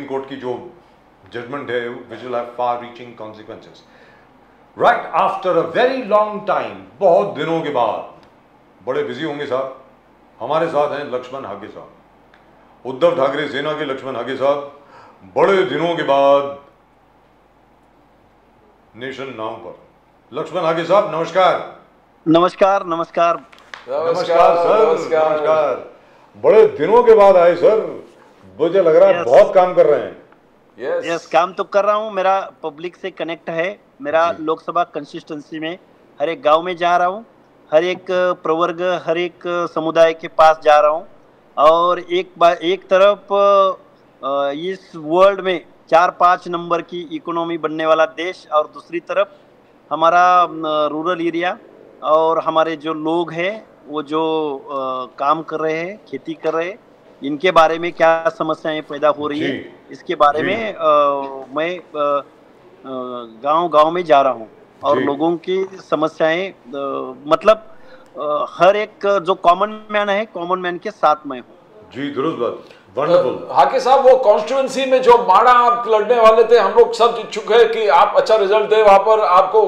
Supreme court की जो judgement है which will have far reaching consequences. Right after a very long time, बहुत दिनों के बाद, बड़े बिजी होंगे साहब, हमारे साथ हैं लक्ष्मण हागे साहब, उद्धव ठाकरे सेना के लक्ष्मण हागे साहब, बड़े दिनों के बाद नेशन नाउ पर। लक्ष्मण हागे साहब नमस्कार। नमस्कार नमस्कार नमस्कार सर, नमस्कार। बड़े दिनों के बाद आए सर, मुझे लग रहा है बहुत काम कर रहे हैं। यस, काम तो कर रहा हूँ। मेरा पब्लिक से कनेक्ट है। मेरा लोकसभा कंसिस्टेंसी में हर एक गांव में जा रहा हूँ, हर एक प्रवर्ग, हर एक समुदाय के पास जा रहा हूँ। और एक तरफ इस वर्ल्ड में 4-5 नंबर की इकोनॉमी बनने वाला देश, और दूसरी तरफ हमारा रूरल एरिया और हमारे जो लोग हैं वो जो काम कर रहे हैं, खेती कर रहे हैं, इनके बारे में क्या समस्याएं पैदा हो रही है, इसके बारे में मैं गांव-गांव में जा रहा हूं और लोगों की समस्याएं मतलब हर एक जो कॉमन मैन है, कॉमन मैन के साथ मैं हूं। जी दुरुस्त बात, वंडरफुल। हाके साहब, वो कॉन्स्टिट्यूएंसी में जो माड़ा आप लड़ने वाले थे, हम लोग सब इच्छुक है कि आप अच्छा रिजल्ट दे, वहां पर आपको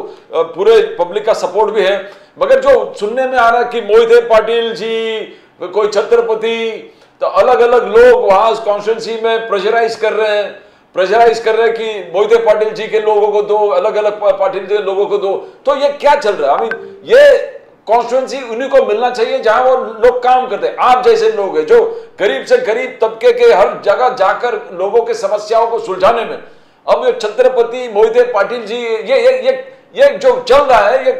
पूरे पब्लिक का सपोर्ट भी है, मगर जो सुनने में आ रहा है कि मोहिते पाटिल जी, कोई छत्रपति, तो अलग अलग लोग वहां कॉन्स्टिट्यूएंसी में प्रेशराइज कर रहे हैं कि मोहिते पाटिल जी के लोगों को दो, अलग अलग पाटिल के लोगों को दो। तो ये क्या चल रहा है? आई मीन, ये कॉन्स्टिट्यूएंसी उन्हीं को मिलना चाहिए जहां वो लोग काम करते हैं। आप जैसे लोग हैं जो गरीब से गरीब तबके के हर जगह जाकर लोगों के समस्याओं को सुलझाने में, अब ये छत्रपति मोहिते पाटिल जी, ये जो चल रहा है, ये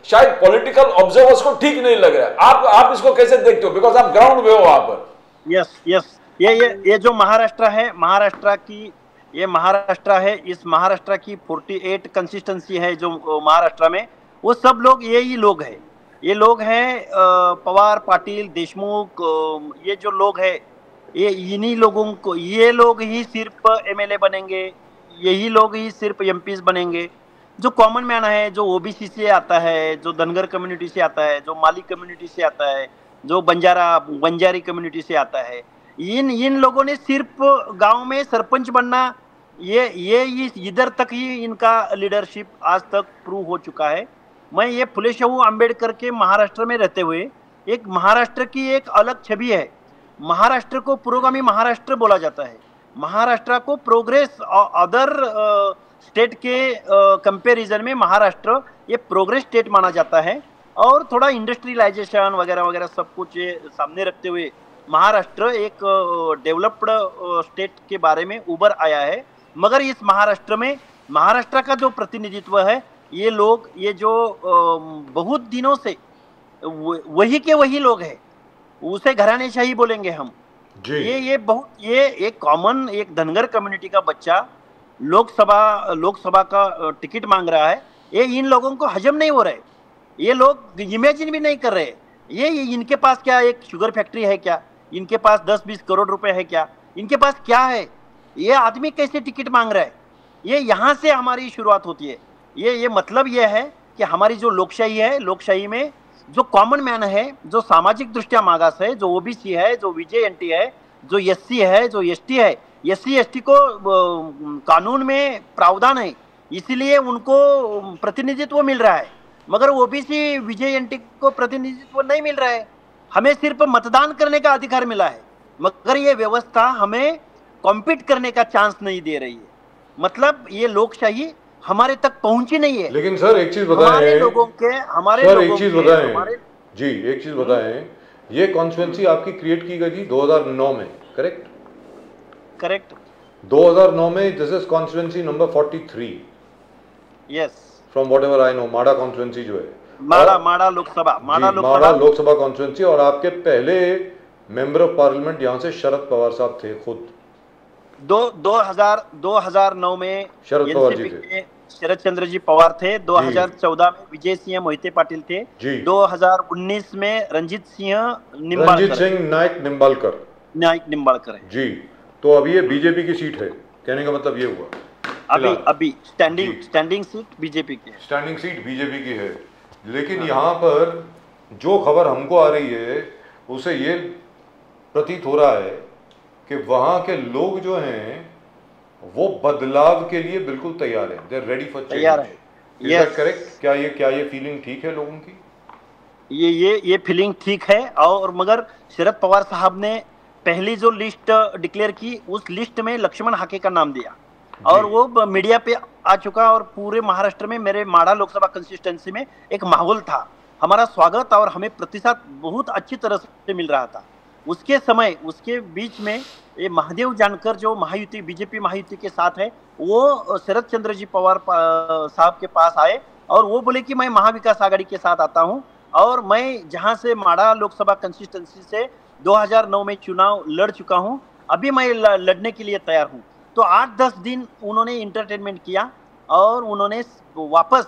शायद पॉलिटिकल ऑब्जर्वर्स को ठीक नहीं लग रहा है। आप इसको कैसे देखते हो? बिकॉज आप ग्राउंड में हो वहां पर। यस, ये जो महाराष्ट्र है, महाराष्ट्र है, इस महाराष्ट्र की 48 कंसिस्टेंसी है जो महाराष्ट्र में, वो सब लोग यही लोग हैं। ये लोग हैं पवार, पाटिल, देशमुख, ये जो लोग हैं, ये इन्हीं लोगों को, ये लोग ही सिर्फ एमएलए बनेंगे, यही लोग ही सिर्फ एमपीज बनेंगे। जो कॉमन मैन है, जो ओबीसी से आता है, जो धनगर कम्युनिटी से आता है, जो माली कम्युनिटी से आता है, जो बंजारी कम्युनिटी से आता है, इन लोगों ने सिर्फ गांव में सरपंच बनना, ये इधर तक ही इनका लीडरशिप आज तक प्रूव हो चुका है। मैं ये फुले शाहू अम्बेडकर के महाराष्ट्र में रहते हुए, एक महाराष्ट्र की एक अलग छवि है। महाराष्ट्र को पुरोगामी महाराष्ट्र बोला जाता है। महाराष्ट्र को प्रोग्रेस, अदर स्टेट के कंपैरिजन में महाराष्ट्र ये प्रोग्रेस स्टेट माना जाता है। और थोड़ा इंडस्ट्रियलाइजेशन वगैरह वगैरह सब कुछ ये सामने रखते हुए महाराष्ट्र एक डेवलप्ड स्टेट के बारे में उभर आया है। मगर इस महाराष्ट्र में, महाराष्ट्र का जो प्रतिनिधित्व है, ये लोग, ये जो बहुत दिनों से वही के वही लोग हैं, उसे घरानेशाही बोलेंगे हम। ये एक कॉमन, एक धनगर कम्युनिटी का बच्चा लोकसभा का टिकट मांग रहा है। ये इन लोगों को हजम नहीं हो रहा है। ये लोग इमेजिन भी नहीं कर रहे। ये इनके पास क्या एक शुगर फैक्ट्री है क्या? इनके पास 10-20 करोड़ रुपए है क्या? इनके पास क्या है? ये आदमी कैसे टिकट मांग रहा है? ये यहाँ से हमारी शुरुआत होती है। ये मतलब ये है कि हमारी जो लोकशाही है, लोकशाही में जो कॉमन मैन है, जो सामाजिक दृष्टिया मागास है, जो ओबीसी है, जो विजेएनटी है, जो एससी है, जो एसटी है, एससी एसटी को कानून में प्रावधान है, इसीलिए उनको प्रतिनिधित्व मिल रहा है। मगर ओबीसी विजेएनटी को प्रतिनिधित्व नहीं मिल रहा है। हमें सिर्फ मतदान करने का अधिकार मिला है, मगर ये व्यवस्था हमें कॉम्पीट करने का चांस नहीं दे रही है। मतलब ये लोकशाही हमारे तक पहुंची नहीं है। लेकिन सर एक चीज बताएं, एक चीज बताएं, ये कॉन्स्टिट्यूएंसी आपकी क्रिएट की गई थी 2009 में, करेक्ट? करेक्ट। 2009 में this is constituency number 43। Yes, from whatever I know, माड़ा कॉन्स्टिट्यूएंसी जो है, माड़ा लोकसभा कॉन्स्टिट्यूएंसी। और आपके पहले मेंबर ऑफ पार्लियामेंट यहाँ से शरद पवार साहब थे खुद। 2009 में शरद पवार जी थे, शरद चंद्र जी पवार थे। 2014 में विजय सिंह मोहिते पाटिल थे। 2019 में रंजीत सिंह नायक निम्बालकर है जी। तो अभी ये बीजेपी की सीट है, कहने का मतलब ये हुआ अभी स्टैंडिंग सीट बीजेपी की है। स्टैंडिंग सीट बीजेपी की है। लेकिन यहाँ पर जो खबर हमको आ रही है उसे ये प्रतीत हो रहा है कि वहाँ के लोग जो हैं वो बदलाव के लिए बिल्कुल तैयार है, दे आर रेडी फॉर तैयार है। Is that correct? क्या ये फीलिंग ठीक है लोगों की? ये फीलिंग ठीक है। और मगर शरद पवार साहब ने पहली जो लिस्ट डिक्लेयर की, उस लिस्ट में लक्ष्मण हाके का नाम दिया और वो मीडिया पे आ चुका और पूरे महाराष्ट्र में, मेरे माड़ा लोकसभा कंस्टिट्यूंसी में एक माहौल था, हमारा स्वागत और हमें प्रतिशत बहुत अच्छी तरह से मिल रहा था। उसके समय, उसके बीच में ये महादेव जानकर जो महायुति, बीजेपी महायुति के साथ है, वो शरद चंद्र जी पवार साहब के पास आए और वो बोले कि मैं महाविकास आघाड़ी के साथ आता हूं और मैं जहां से माड़ा लोकसभा कंस्टिट्यूंसी से 2009 में चुनाव लड़ चुका हूं, अभी मैं लड़ने के लिए तैयार हूं। तो 8-10 दिन उन्होंने इंटरटेनमेंट किया और उन्होंने वापस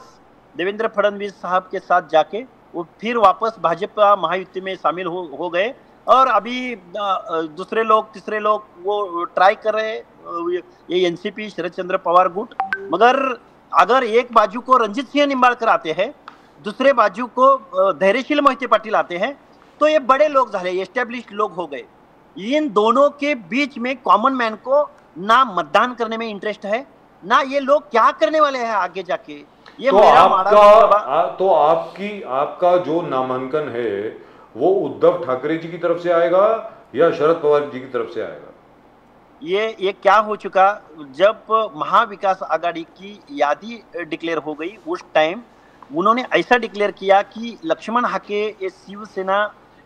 देवेंद्र फडणवीस साहब के साथ जाके वो फिर वापस भाजपा महायुति में शामिल हो गए और अभी दूसरे लोग, तीसरे लोग वो ट्राई कर रहे हैं, ये एनसीपी, शरद चंद्र पवार गुट। मगर अगर एक बाजू को रंजीत सिंह निंबाळकर आते हैं, दूसरे बाजू को धैर्यशील मोहिते पाटिल आते हैं, तो ये बड़े लोग झाले, एस्टेब्लिश्ड लोग हो गए। इन दोनों के बीच में कॉमन मैन को ना मतदान करने में इंटरेस्ट है, ना ये लोग क्या करने वाले हैं आगे जाके। ये तो मेरा आपका जो नामांकन है वो उद्धव ठाकरे जी की तरफ से आएगा या शरद पवार जी की तरफ से आएगा? ये क्या हो चुका, जब महाविकास आघाड़ी की यादी डिक्लेयर हो गई उस टाइम उन्होंने ऐसा डिक्लेयर किया कि लक्ष्मण हाके ये शिवसेना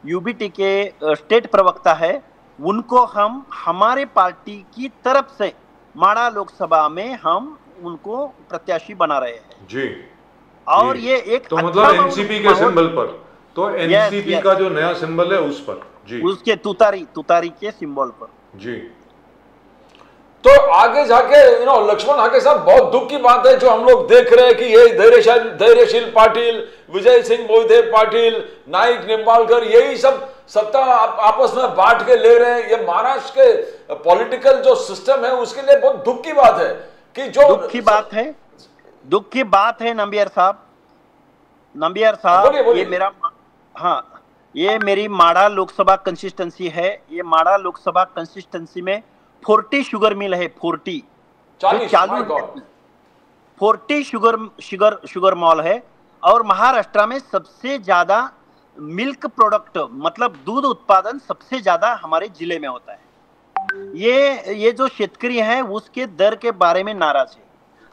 यूबीटी के स्टेट प्रवक्ता है, उनको हम हमारे पार्टी की तरफ से माड़ा लोकसभा में हम उनको प्रत्याशी बना रहे हैं जी। और जी। ये एक तो मतलब एनसीपी के सिंबल पर, तो एनसीपी का जो नया सिंबल है उस पर जी, उसके तुतारी के सिंबल पर जी। तो आगे जाके लक्ष्मण हाके साहब, बहुत दुख की बात है जो हम लोग देख रहे हैं कि ये धैर्यशील पाटिल, विजय सिंह मोहिते पाटिल, नाइक निंबाळकर, यही सब सत्ता आपस में बांट के ले रहे हैं। ये महाराष्ट्र के पॉलिटिकल जो सिस्टम है उसके लिए बहुत दुख की बात है कि जो दुख की बात है नंबियार साहब, ये मेरी माड़ा लोकसभा कंसिस्टेंसी है। ये माड़ा लोकसभा कंसिस्टेंसी में 40 शुगर मिल है, 40 शुगर मॉल है और महाराष्ट्र में सबसे ज्यादा मिल्क प्रोडक्ट मतलब दूध उत्पादन सबसे ज्यादा हमारे जिले में होता है। ये जो शेतकरी है उसके दर के बारे में नाराज है,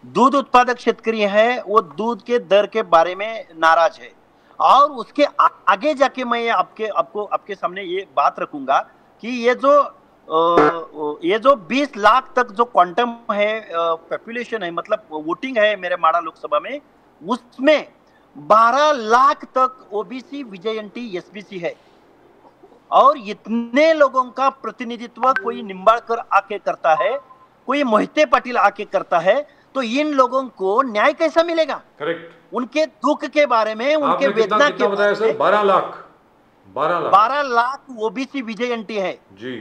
दूध उत्पादक शेतकरी है वो दूध के दर के बारे में नाराज है। और उसके आगे जाके मैं आपके सामने ये बात रखूंगा कि ये जो 20 लाख तक जो क्वांटम है पॉपुलेशन है, मतलब वोटिंग है मेरे माड़ा लोकसभा में, उसमें 12 लाख तक ओबीसी, विजयंती, एसबीसी है। और इतने लोगों का प्रतिनिधित्व कोई निंबाळकर आके करता है, कोई मोहिते पाटिल आके करता है, तो इन लोगों को न्याय कैसा मिलेगा? करेक्ट। उनके दुख के बारे में, उनके वेदना के बारे में 12 लाख ओबीसी, विजयंती है जी।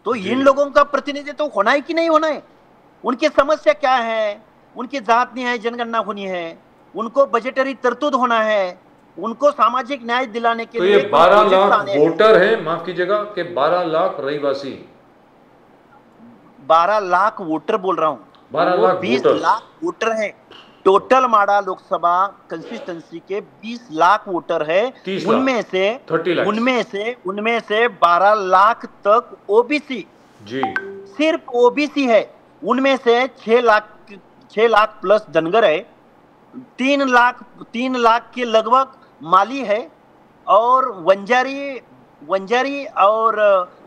तो इन लोगों का प्रतिनिधित्व होना है कि नहीं होना है? उनकी समस्या क्या है? उनकी जात न्याय जनगणना होनी है, उनको बजटरी तरतूद होना है, उनको सामाजिक न्याय दिलाने के लिए। ये 12 लाख वोटर है, माफ कीजिएगा कि 12 लाख रहीवासी, 12 लाख वोटर बोल रहा हूँ, 20 लाख वोटर है टोटल माड़ा लोकसभा कंसिस्टेंसी के 20 लाख वोटर है। उनमें से 12 लाख तक ओबीसी जी, सिर्फ ओबीसी है। उनमें से 6 लाख प्लस धनगर है, 3 लाख के लगभग माली है और वंजारी और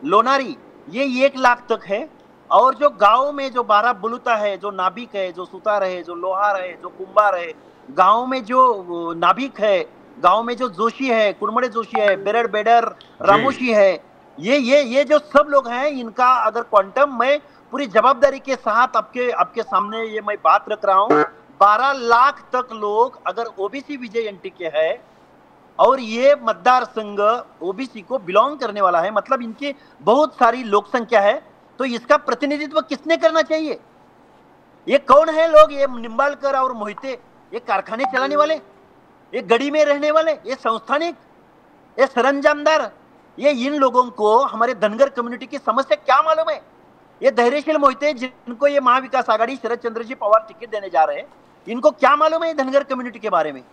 लोनारी ये 1 लाख तक है। और जो गांव में जो 12 बुलुता है, जो नाभिक है, जो सुतार है, जो लोहार है, जो कुंभार है, गांव में जो नाभिक है, गांव में जो जोशी है, कुड़मड़े जोशी है, बेरड़ बेडर रामोशी है, ये जो सब लोग हैं, इनका अगर क्वांटम मैं पूरी जवाबदारी के साथ आपके सामने ये मैं बात रख रहा हूँ, 12 लाख तक लोग अगर ओबीसी विजयंती के है और ये मतदार संघ ओबीसी को बिलोंग करने वाला है, मतलब इनकी बहुत सारी लोक संख्या है, तो इसका प्रतिनिधित्व किसने करना चाहिए? ये कौन है लोग? ये निंबाळकर और मोहिते, ये कारखाने चलाने वाले, ये गड़ी में रहने वाले, ये संस्थानिक, ये सरंजामदार, ये इन लोगों को हमारे धनगर कम्युनिटी की समस्या क्या मालूम है? ये धैर्यशील मोहिते जिनको ये महाविकास आघाड़ी शरद चंद्र जी पवार टिकट देने जा रहे हैं, इनको क्या मालूम है धनगर कम्युनिटी के बारे में?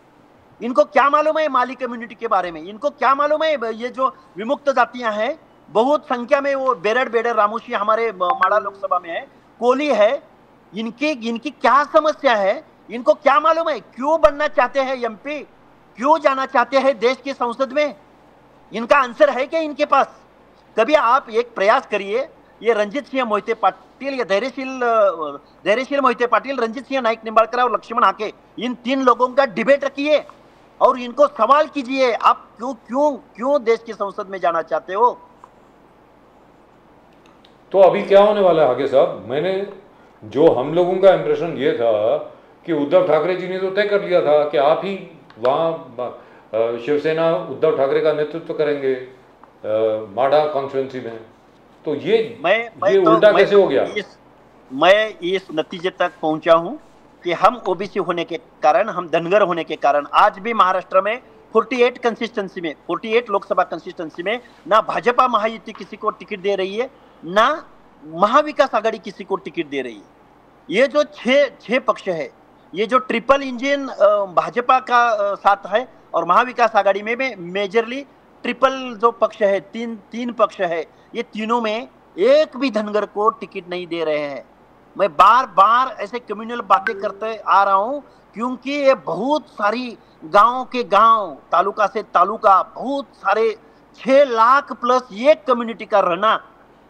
इनको क्या मालूम है माली कम्युनिटी के बारे में? इनको क्या मालूम है ये जो विमुक्त जातियां हैं, बहुत संख्या में वो बेरड़ रामोशी हमारे माड़ा लोकसभा में है, कोली है, इनकी क्या समस्या है? इनको क्या मालूम है? क्यों बनना चाहते हैं एमपी? क्यों जाना चाहते हैं देश की संसद में? इनका आंसर है क्या इनके पास? कभी आप एक प्रयास करिए, ये रंजीत सिंह मोहिते पाटिल, ये धैर्यशील मोहिते पाटिल, रंजीत सिंह नाइक निंबाळकर और लक्ष्मण हाके, इन 3 लोगों का डिबेट रखिए और इनको सवाल कीजिए, आप क्यों क्यों क्यों देश की संसद में जाना चाहते हो? तो अभी क्या होने वाला है आगे साहब? मैंने जो हम लोगों का इंप्रेशन ये था कि उद्धव ठाकरे जी ने तो तय कर लिया था कि आप ही वहाँ शिवसेना उद्धव ठाकरे का नेतृत्व करेंगे माडा कॉन्स्टिट्यूंसी में, तो ये उल्टा कैसे हो गया? मैं इस नतीजे तक पहुंचा हूं कि हम ओबीसी होने के कारण, हम धनगर होने के कारण आज भी महाराष्ट्र में 48 कंसिस्टेंसी में, 48 लोकसभा कंसिस्टेंसी में ना भाजपा महायुति किसी को टिकट दे रही है, ना महाविकास आघाड़ी किसी को टिकट दे रही है। ये जो छह पक्ष है, ये जो ट्रिपल इंजन भाजपा का साथ है और महाविकास आघाड़ी में मेजरली ट्रिपल जो पक्ष है, तीन पक्ष है, ये तीनों में एक भी धनगर को टिकट नहीं दे रहे हैं। मैं बार बार ऐसे कम्युनल बातें करते आ रहा हूं क्योंकि ये बहुत सारी गांव के गांव, तालुका से तालुका, बहुत सारे 6 लाख प्लस एक कम्युनिटी का रहना,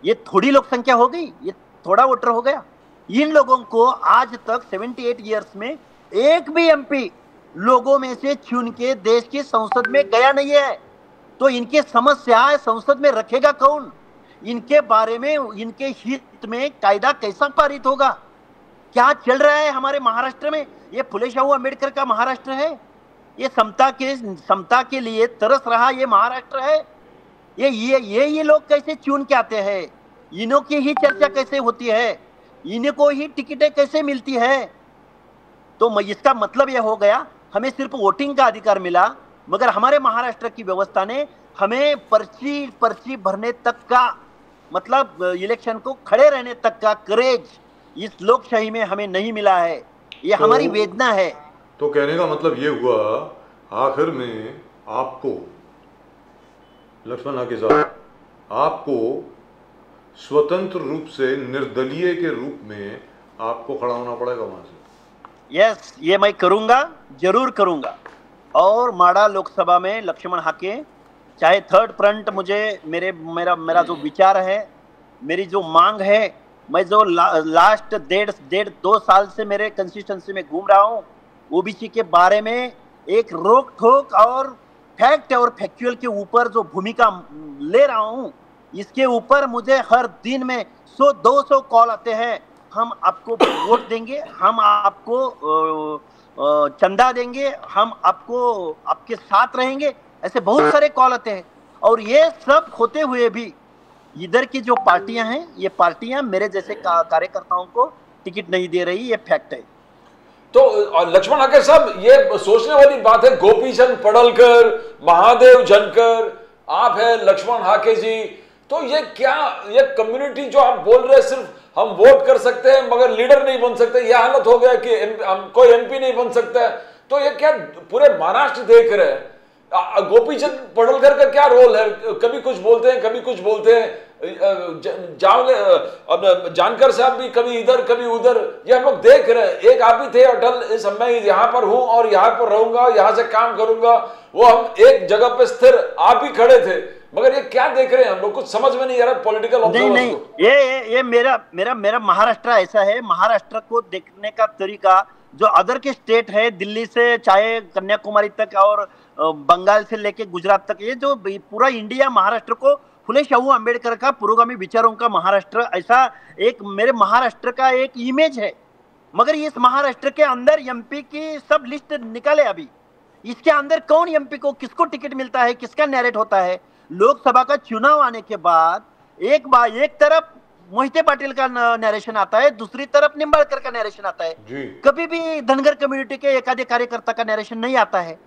ये थोड़ी लोक संख्या हो गई? ये थोड़ा वोटर हो गया? इन लोगों को आज तक 78 इयर्स में एक भी एमपी लोगों में से चुन के देश की संसद में गया नहीं है। तो इनकी समस्या संसद में रखेगा कौन? इनके बारे में, इनके हित में कायदा कैसा पारित होगा? क्या चल रहा है हमारे महाराष्ट्र में? ये फुले शाहू अम्बेडकर का महाराष्ट्र है? ये समता के लिए तरस रहा ये महाराष्ट्र है? ये लोग कैसे चुन के आते हैं? इन्हों की ही चर्चा कैसे होती है? इनको ही टिकटें कैसे मिलती है? तो इसका मतलब यह हो गया हमें सिर्फ वोटिंग का अधिकार मिला, मगर हमारे महाराष्ट्र की व्यवस्था ने हमें पर्ची भरने तक का, मतलब इलेक्शन को खड़े रहने तक का करेज इस लोकशाही में हमें नहीं मिला है। ये तो हमारी वेदना है। तो कहने का मतलब ये हुआ आखिर में आपको, लक्ष्मण हाके साहब, आपको स्वतंत्र रूप से निर्दलीय के रूप में आपको खड़ा होना पड़ेगा वहां से। यस, ये मैं करूंगा, जरूर करूंगा। और माडा लोकसभा में लक्ष्मण हाके, चाहे थर्ड फ्रंट, मुझे मेरा जो विचार है, मेरी जो मांग है, मैं जो लास्ट 1.5-2 साल से मेरे कंसिस्टेंसी में घूम रहा हूँ, ओबीसी के बारे में एक रोक ठोक और फैक्ट और फैक्चुअल के ऊपर जो भूमिका ले रहा हूँ, इसके ऊपर मुझे हर दिन में 100-200 कॉल आते हैं। हम आपको वोट देंगे, हम आपको चंदा देंगे, हम आपके साथ रहेंगे, ऐसे बहुत सारे कॉल आते हैं। और ये सब होते हुए भी इधर की जो पार्टियां हैं, ये पार्टियां मेरे जैसे कार्यकर्ताओं को टिकट नहीं दे रही, ये फैक्ट है। तो लक्ष्मण हाके साहब, ये सोचने वाली बात है, गोपीचंद पडळकर, महादेव जनकर, आप है लक्ष्मण हाके जी, तो ये क्या, ये कम्युनिटी जो आप बोल रहे हैं सिर्फ हम वोट कर सकते हैं मगर लीडर नहीं बन सकते, यह हालत हो गया कि कोई एमपी नहीं बन सकता है, तो ये क्या पूरे महाराष्ट्र देख रहे हैं? गोपीचंद पडळकर का क्या रोल है? कभी कुछ बोलते हैं, कभी कुछ बोलते हैं, जानकर साहब भी कभी इधर कभी उधर, ये हम लोग देख रहे हैं। एक आप ही थे अटल, इस मैं यहाँ पर हूं और यहाँ पर रहूंगा, यहाँ से काम करूंगा, वो हम एक जगह पे स्थिर आप ही खड़े थे, मगर ये क्या देख रहे हैं हम लोग? कुछ समझ में नहीं आ रहा पॉलिटिकल ऑब्जर्वर्स को। ये मेरा महाराष्ट्र ऐसा है। महाराष्ट्र को देखने का तरीका जो अदर के स्टेट है, दिल्ली से चाहे कन्याकुमारी तक और बंगाल से लेके गुजरात तक, ये जो पूरा इंडिया महाराष्ट्र को फुले शाहू अम्बेडकर का पुरोगामी विचारों का महाराष्ट्र, ऐसा एक मेरे महाराष्ट्र का एक इमेज है। मगर इस महाराष्ट्र के अंदर एमपी की सब लिस्ट निकाले अभी, इसके अंदर कौन एमपी को किसको टिकट मिलता है, किसका नैरेट होता है? लोकसभा का चुनाव आने के बाद एक तरफ मोहिते पाटिल का नरेशन आता है, दूसरी तरफ निंबाळकर का नरेशन आता है। कभी भी धनगर कम्युनिटी के एकाधे कार्यकर्ता का नरेशन नहीं आता है।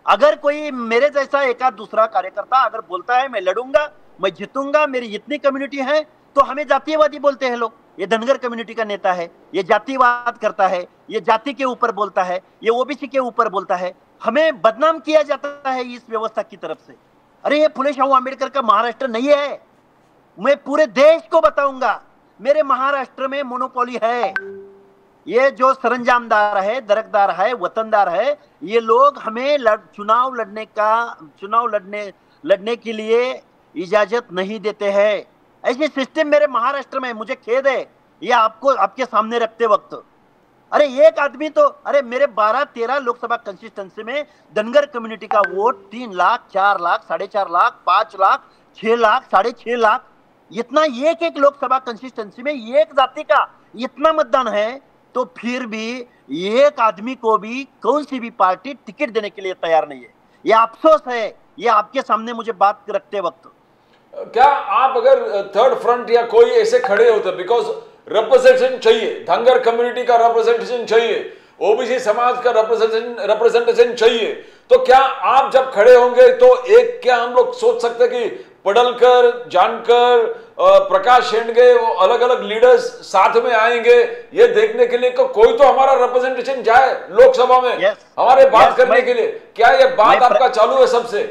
अगर कोई मेरे जैसा एकाध दूसरा कार्यकर्ता अगर बोलता है मैं लड़ूंगा, मैं जीतूंगा, मेरी इतनी कम्युनिटी है, तो हमें जातीयवादी बोलते हैं लोग। ये धनगर कम्युनिटी का नेता है, ये जातिवाद करता है, ये जाति के ऊपर बोलता है, ये ओबीसी के ऊपर बोलता है। हमें बदनाम किया जाता है इस व्यवस्था की तरफ से। अरे ये फुले शाहू आंबेडकर का महाराष्ट्र नहीं है। मैं पूरे देश को बताऊंगा मेरे महाराष्ट्र में मोनोपोली है। ये जो सरंजामदार है, दरकदार है, वतनदार है, ये लोग हमें चुनाव लड़ने के लिए इजाजत नहीं देते हैं। ऐसे सिस्टम मेरे महाराष्ट्र में, मुझे खेद है ये आपको आपके सामने रखते वक्त। अरे एक आदमी तो, अरे मेरे 12-13 लोकसभा कंसिस्टेंसी में धनगर कम्युनिटी का वोट 3 लाख, 4 लाख, 4.5 लाख, 5 लाख, 6 लाख, 6.5 लाख, इतना एक लोकसभा कंसिस्टेंसी में एक जाति का इतना मतदान है, तो फिर भी एक आदमी को भी कौन सी भी पार्टी टिकट देने के लिए तैयार नहीं है। ये अफसोस है, ये आपके सामने मुझे बात रखते वक्त। क्या आप अगर थर्ड फ्रंट या कोई ऐसे खड़े होते, बिकॉज रिप्रेजेंटेशन चाहिए, धनगर कम्युनिटी का रिप्रेजेंटेशन चाहिए, ओबीसी समाज का रिप्रेजेंटेशन चाहिए, तो क्या आप जब खड़े होंगे तो एक क्या हम लोग सोच सकते हैं कि पडलकर, जानकर, प्रकाश शेंडगे, वो अलग अलग लीडर्स साथ में आएंगे ये देखने के लिए कि कोई तो हमारा रिप्रेजेंटेशन जाए लोकसभा में हमारे बात करने के लिए? क्या ये बात आपका चालू है सबसे?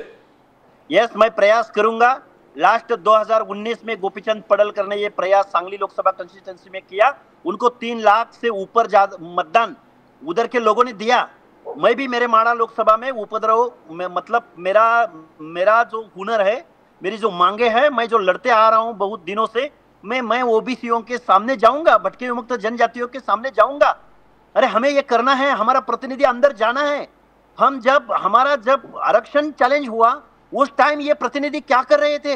मैं प्रयास करूंगा। लास्ट 2019 में गोपीचंद पडलकर ने ये प्रयास सांगली लोकसभा कंस्टिट्यूंसी में किया। उनको 3 लाख से ऊपर मतदान उधर के लोगों ने दिया। मैं भी मेरे माड़ा लोकसभा में उपद्रव में, मतलब मेरा जो हुनर है, मेरी जो मांगे है, मैं जो लड़ते आ रहा हूं बहुत दिनों से, मैं ओबीसीओं के सामने जाऊंगा, भटके विमुक्त जनजातियों के सामने जाऊंगा। अरे हमें ये करना है, हमारा प्रतिनिधि अंदर जाना है। हमारा जब आरक्षण चैलेंज हुआ उस टाइम ये प्रतिनिधि क्या कर रहे थे?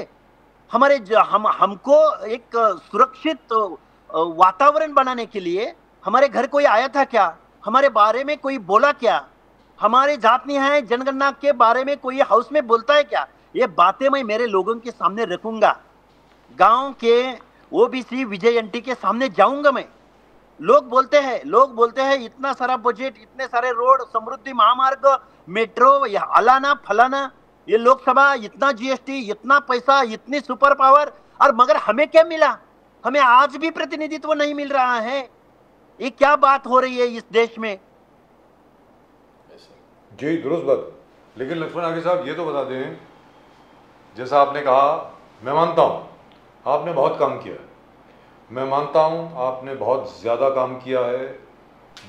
हमको एक सुरक्षित वातावरण बनाने के लिए हमारे घर कोई आया था क्या? हमारे बारे में कोई बोला क्या? हमारे जात न्याय जनगणना के बारे में कोई हाउस में बोलता है क्या? ये बातें मैं मेरे लोगों के सामने रखूंगा। गांव के ओबीसी विजयंती के सामने जाऊंगा मैं। लोग बोलते हैं इतना सारा बजट, इतने सारे रोड, समृद्धि महामार्ग, मेट्रो, या अलाना फलाना, ये लोकसभा, इतना जीएसटी, इतना पैसा, इतनी सुपर पावर, और मगर हमें क्या मिला? हमें आज भी प्रतिनिधित्व नहीं मिल रहा है। ये क्या बात हो रही है इस देश में? जी दुरुस्त बात। लेकिन लक्ष्मण आगे साहब ये तो बता दें, जैसा आपने कहा, मैं मानता हूं आपने बहुत काम किया है, मैं मानता हूं आपने बहुत ज़्यादा काम किया है,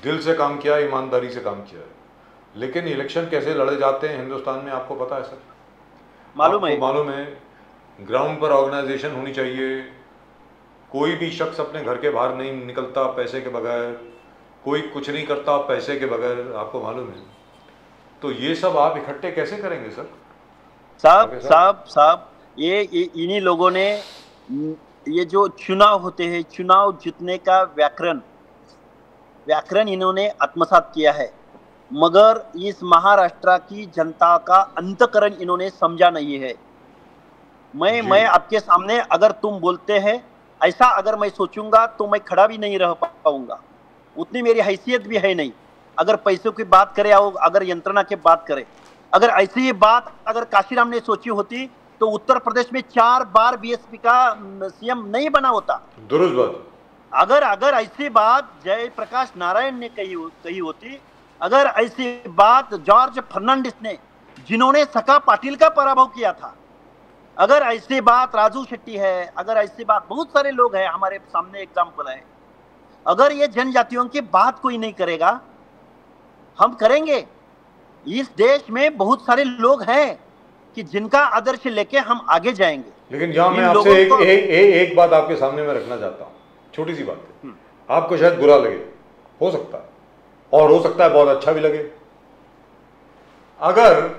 दिल से काम किया है, ईमानदारी से काम किया है। लेकिन इलेक्शन कैसे लड़े जाते हैं हिंदुस्तान में आपको पता है सर? मालूम है। ग्राउंड पर ऑर्गेनाइजेशन होनी चाहिए। कोई भी शख्स अपने घर के बाहर नहीं निकलता पैसे के बगैर, कोई कुछ नहीं करता पैसे के बगैर, आपको मालूम है। तो ये सब आप इकट्ठे कैसे करेंगे सर? साहब, ये इन्हीं लोगों ने ये जो चुनाव होते हैं, चुनाव जीतने का व्याकरण इन्होंने आत्मसात किया है, मगर इस महाराष्ट्र की जनता का अंतकरण इन्होंने समझा नहीं है। मैं आपके सामने, अगर तुम बोलते हैं ऐसा, अगर मैं सोचूंगा तो मैं खड़ा भी नहीं रह पाऊंगा, उतनी मेरी हैसियत भी है नहीं। अगर पैसों की बात करें, अगर यंत्रणा की बात करें, अगर ऐसी बात अगर काशीराम ने सोची होती तो उत्तर प्रदेश में 4 बार बीएसपी का सीएम नहीं बना होता। दुरुस्त बात। अगर ऐसी बात जयप्रकाश नारायण ने कही होती, अगर ऐसी बात जॉर्ज फर्नांडिस ने, जिन्होंने सका पाटिल का पराभव किया था, अगर ऐसी बात राजू शेट्टी है, अगर ऐसी बात बहुत सारे लोग हैं हमारे सामने एग्जाम्पल है, अगर ये जनजातियों की बात कोई नहीं करेगा, हम करेंगे। इस देश में बहुत सारे लोग हैं कि जिनका आदर्श लेके हम आगे जाएंगे। लेकिन यहाँ मैं आपसे एक बात आपके सामने में रखना चाहता हूँ, छोटी सी बात है, आपको शायद बुरा लगे, हो सकता है, और हो सकता है बहुत अच्छा भी लगे। अगर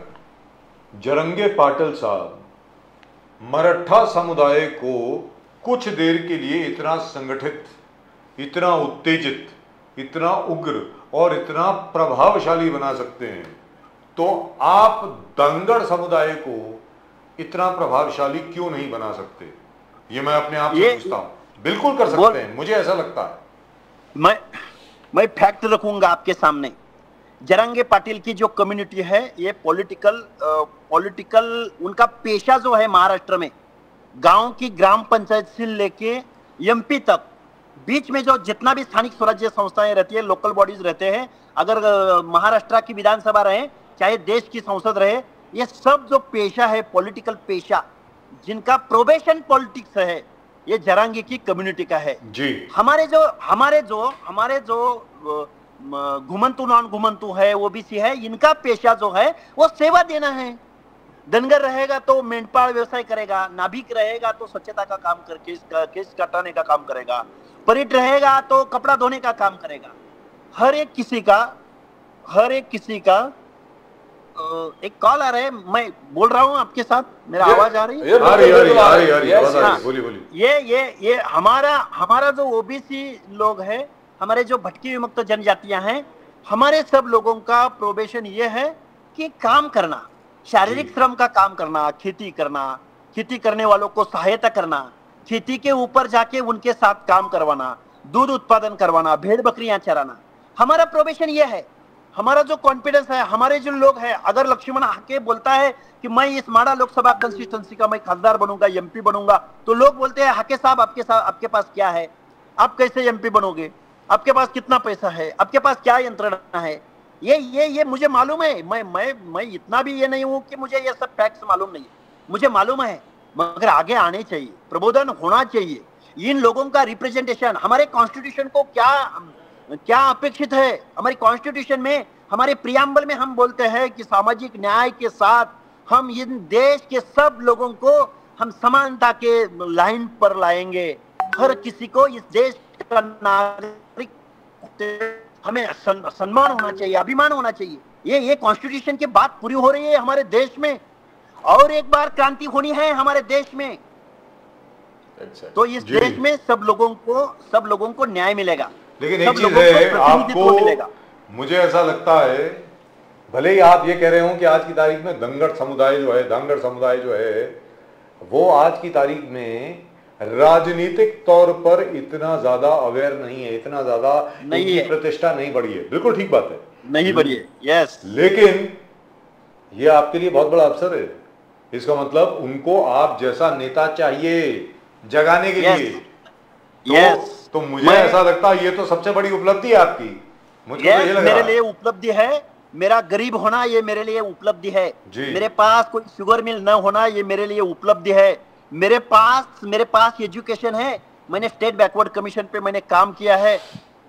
जरंगे पाटिल साहब मराठा समुदाय को कुछ देर के लिए इतना संगठित, इतना उत्तेजित, इतना उग्र और इतना प्रभावशाली बना सकते हैं, तो आप धनगर समुदाय को इतना प्रभावशाली क्यों नहीं बना सकते? ये मैं अपने आप से पूछता हूं। बिल्कुल कर सकते हैं, मुझे ऐसा लगता है। मैं फैक्ट रखूंगा आपके सामने। जरंगे पाटिल की जो कम्युनिटी है, ये पॉलिटिकल उनका पेशा जो है महाराष्ट्र में, गांव की ग्राम पंचायत से लेके एमपी तक बीच में जो जितना भी स्थानिक स्वराज्य संस्थाएं रहती है, लोकल बॉडीज रहते हैं, अगर महाराष्ट्र की विधानसभा रहे, चाहे देश की संसद रहे, ये सब जो पेशा है, पॉलिटिकल पेशा, जिनका प्रोबेशन पॉलिटिक्स है, ये जरांगे की कम्युनिटी का है जी। हमारे जो घुमंतु नॉन घुमंतु है, ओबीसी है, इनका पेशा जो है वो सेवा देना है। धनगर रहेगा तो मेंढपाल व्यवसाय करेगा, नाभिक रहेगा तो स्वच्छता का काम करके केस कटाने का काम करेगा, परिट रहेगा तो कपड़ा धोने का काम करेगा। हर एक किसी का एक कॉल आ रहा है, मैं बोल रहा हूँ आपके साथ, मेरा आवाज आ रही है? आ रही, बोलिए। ये हमारा जो ओबीसी लोग है, हमारे जो भटकी विमुक्त जनजातियां हैं, हमारे सब लोगों का प्रोबेशन ये है कि काम करना, शारीरिक श्रम का काम करना, खेती करना, खेती करने वालों को सहायता करना, खेती के ऊपर जाके उनके साथ काम करवाना, दूध उत्पादन करवाना, भेड़ बकरियां चराना, हमारा प्रोबेशन ये है। हमारा जो कॉन्फिडेंस है, हमारे जो लोग हैं, अगर लक्ष्मण हाके बोलता है कि मैं इस माड़ा लोकसभा कंस्टिट्यूंसी का मैं खासदार बनूंगा, एमपी बनूंगा, तो लोग बोलते हैं हाके साहब आपके पास क्या है, आप कैसे एमपी बनोगे, आपके पास कितना पैसा है, आपके पास क्या यंत्रणा है। ये मुझे मालूम है, मैं इतना भी ये नहीं हूं कि मुझे ये सब फैक्ट्स मालूम नहीं है, मुझे मालूम है, मगर आगे आने चाहिए, प्रबोधन होना चाहिए। इन लोगों का रिप्रेजेंटेशन, हमारे कॉन्स्टिट्यूशन को क्या अपेक्षित है, हमारी कॉन्स्टिट्यूशन में, हमारे प्रियम्बल में हम बोलते हैं कि सामाजिक न्याय के साथ हम इन देश के सब लोगों को हम समानता के लाइन पर लाएंगे। हर किसी को इस देश का नागरिक हमें सम्मान होना चाहिए, अभिमान होना चाहिए। ये कॉन्स्टिट्यूशन की बात पूरी हो रही है हमारे देश में, और एक बार क्रांति होनी है हमारे देश में। तो इस देश में सब लोगों को न्याय मिलेगा। लेकिन एक चीज है, आपको, मुझे ऐसा लगता है, भले ही आप ये कह रहे हो कि आज की तारीख में धांगड़ समुदाय जो है वो आज की तारीख में राजनीतिक तौर पर इतना ज्यादा अवेयर नहीं है, इतना ज्यादा प्रतिष्ठा नहीं बढ़ी है। बिल्कुल ठीक बात है, नहीं बढ़ी है, यस। लेकिन ये आपके लिए बहुत बड़ा अवसर है। इसका मतलब उनको आप जैसा नेता चाहिए जगाने के लिए। तो मुझे ऐसा लगता है ये तो सबसे बड़ी उपलब्धि है आपकी। मुझे तो ये लग रहा है, मेरे लिए उपलब्धि है, मेरा गरीब होना ये मेरे लिए उपलब्धि है, मेरे पास कोई शुगर मिल न होना ये मेरे लिए उपलब्धि है, मेरे पास एजुकेशन है, मैंने स्टेट बैकवर्ड कमीशन पे मैंने काम किया है,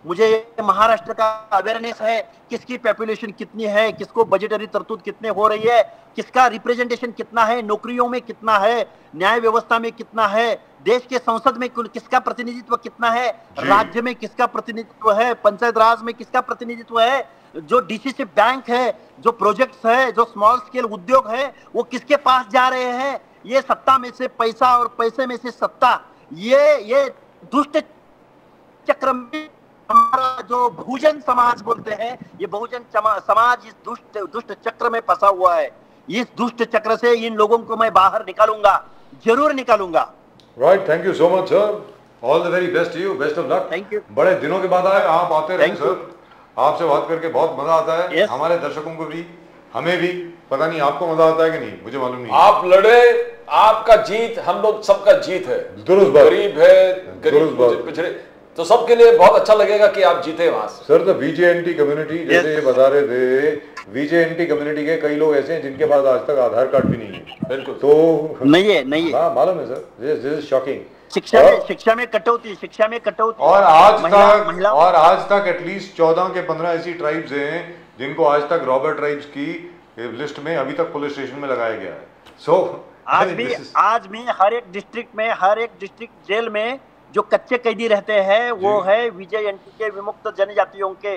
मुझे महाराष्ट्र का अवेयरनेस है, किसकी पॉपुलेशन कितनी है, किसको बजटरी तरतूद कितने हो रही है, किसका रिप्रेजेंटेशन कितना है, नौकरियों में कितना है, न्याय व्यवस्था में कितना है, देश के संसद में किसका प्रतिनिधित्व कितना है, राज्य में किसका प्रतिनिधित्व है, पंचायत राज में किसका प्रतिनिधित्व है, जो डीसीसी बैंक है, जो प्रोजेक्ट्स है, जो स्मॉल स्केल उद्योग है, वो किसके पास जा रहे हैं। ये सत्ता में से पैसा और पैसे में से सत्ता, ये दुष्ट चक्र में हमारा जो बहुजन समाज बोलते हैं, ये बहुजन समाज इस दुष्ट चक्र में फंसा हुआ है। इस दुष्ट चक्र से इन लोगों को मैं बाहर निकालूंगा, जरूर निकालूंगा। Right, thank you so much sir, all the very best you, best of luck. Thank you. बड़े दिनों के बाद आए, आप आते रहे सर, आपसे बात करके बहुत मजा आता है। हमारे दर्शकों को भी, हमें भी, पता नहीं आपको मजा आता है कि नहीं, मुझे मालूम नहीं। आप लड़े, आपका जीत हम लोग सबका जीत है। गरीब है, गरीब पिछड़े, तो सबके लिए बहुत अच्छा लगेगा कि आप जीते वहां से। सर तो वीजेएनटी कम्युनिटी, जैसे ये बता रहे थे, वीजेएनटी कम्युनिटी के कई लोग ऐसे हैं जिनके पास आज तक आधार कार्ड भी नहीं है। बिल्कुल, तो नहीं है मालूम है सर, दिस इज शॉकिंग। शिक्षा में कटौती और आज तक एटलीस्ट 14 के 15 ऐसी ट्राइब्स हैं जिनको आज तक रॉबर्ट ट्राइब्स की लिस्ट में अभी तक पुलिस स्टेशन में लगाया गया है। आज भी हर एक डिस्ट्रिक्ट जेल में जो कच्चे कैदी रहते हैं वो है वीजेएनटी के विमुक्त जनजातियों के।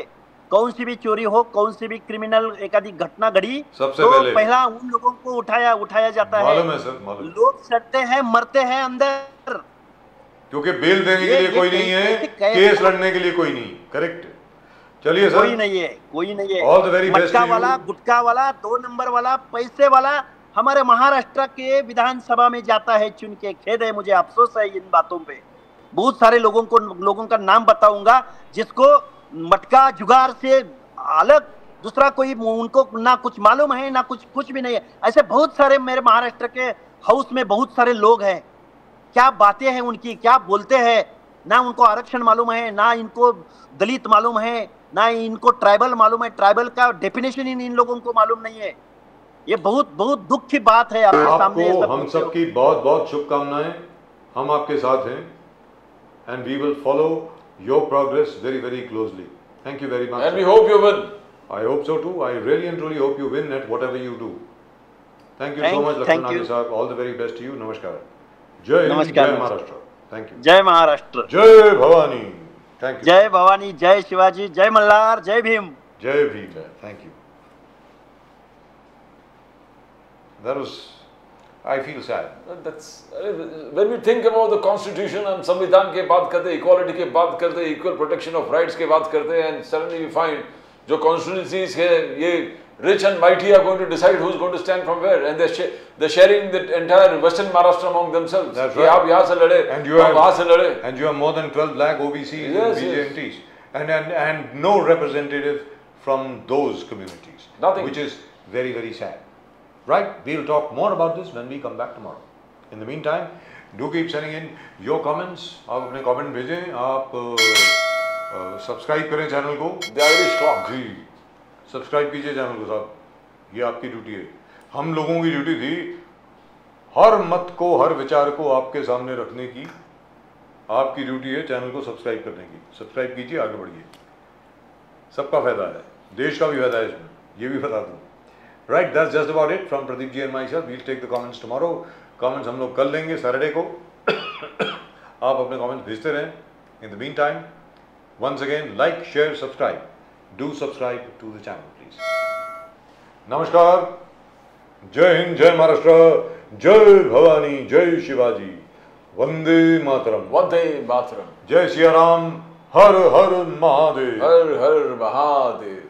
कौन सी भी चोरी हो, कौन सी भी क्रिमिनल एकाधी घटना घड़ी, सबसे तो पहला उन लोगों को उठाया जाता है। मालूम है सर, मालूम। लोग सड़ते हैं, मरते हैं अंदर, क्योंकि बेल देने के लिए कोई नहीं है, केस लड़ने के लिए कोई नहीं। करेक्ट, चलिए सर, कोई नहीं है। All the very best. मटका वाला, गुटखा वाला, 2 नंबर वाला, पैसे वाला हमारे महाराष्ट्र के विधानसभा में जाता है चुन के। खेद है, मुझे अफसोस है इन बातों पे। बहुत सारे लोगों का नाम बताऊंगा जिसको मटका जुगार से अलग दूसरा कोई, उनको ना कुछ मालूम है ना कुछ भी नहीं है। ऐसे बहुत सारे मेरे महाराष्ट्र के हाउस में बहुत सारे लोग हैं। क्या बातें हैं उनकी, क्या बोलते हैं, ना उनको आरक्षण मालूम है, ना इनको दलित मालूम है, ना इनको ट्राइबल मालूम है। ट्राइबल का डेफिनेशन इन लोगों को मालूम नहीं है। ये बहुत बहुत दुख की बात है आपके सामने। ये आपको सब हम सबकी बहुत बहुत शुभकामनाएं। हम आपके साथ हैं and we will follow your progress very very closely. Thank you very much. And we hope you win. I hope so too. I really and truly hope you win at whatever you do. Thank you so much, Lakshman thank you. Nandi sahab. All the very best to you. Namaskar. Jai Hind, Namaskar, Jai namaskar. Maharashtra. Thank you. जय Maharashtra, Jai Bhavani. Thank you. जय भवानी, जय शिवाजी, जय मल्हार, जय Bhim. Jai Bhim. Thank you. That was, I feel sad. That's when we think about the constitution, हम संविधान के बात करते, इक्वालिटी के बात करते, इक्वल प्रोटेक्शन ऑफ राइट्स के बात करते हैं, and suddenly we find जो constituencies है, ये rich and mighty are going to decide who's going to stand from where, and they're sharing the entire Western Maharashtra among themselves. That's कि right. आप यहाँ से लड़े, And you हम वहाँ से लड़े. and you have more than 12 lakh OBCs Yes, and yes. BJMTs, and no representative from those communities. Nothing. Which is very very sad. Right? We'll talk more about this when we come back tomorrow. In the meantime, do keep sending in your comments. आप अपने comment भेजें, आप subscribe करें channel को। The Irish clock. जी, subscribe कीजिए channel को साहब, ये आपकी ड्यूटी है। हम लोगों की ड्यूटी थी हर मत को, हर विचार को आपके सामने रखने की। आपकी ड्यूटी है चैनल को सब्सक्राइब करने की। सब्सक्राइब कीजिए, आगे बढ़िए। सबका फायदा है, देश का भी फायदा है इसमें, ये भी बता दूँ। Right, that's just about it from Pradeep ji and myself. We'll take the comments tomorrow. Comments हम लोग कल लेंगे सैटरडे को। आप अपने comments भेजते रहें। In the meantime, once again, like, share, subscribe. Do subscribe to the channel, please. नमस्कार, जय हिंद, जय महाराष्ट्र, जय भवानी, जय शिवाजी, वंदे मातरम, Vande Mataram. जय सिया राम, हर हर महादेव। हर हर महादेव।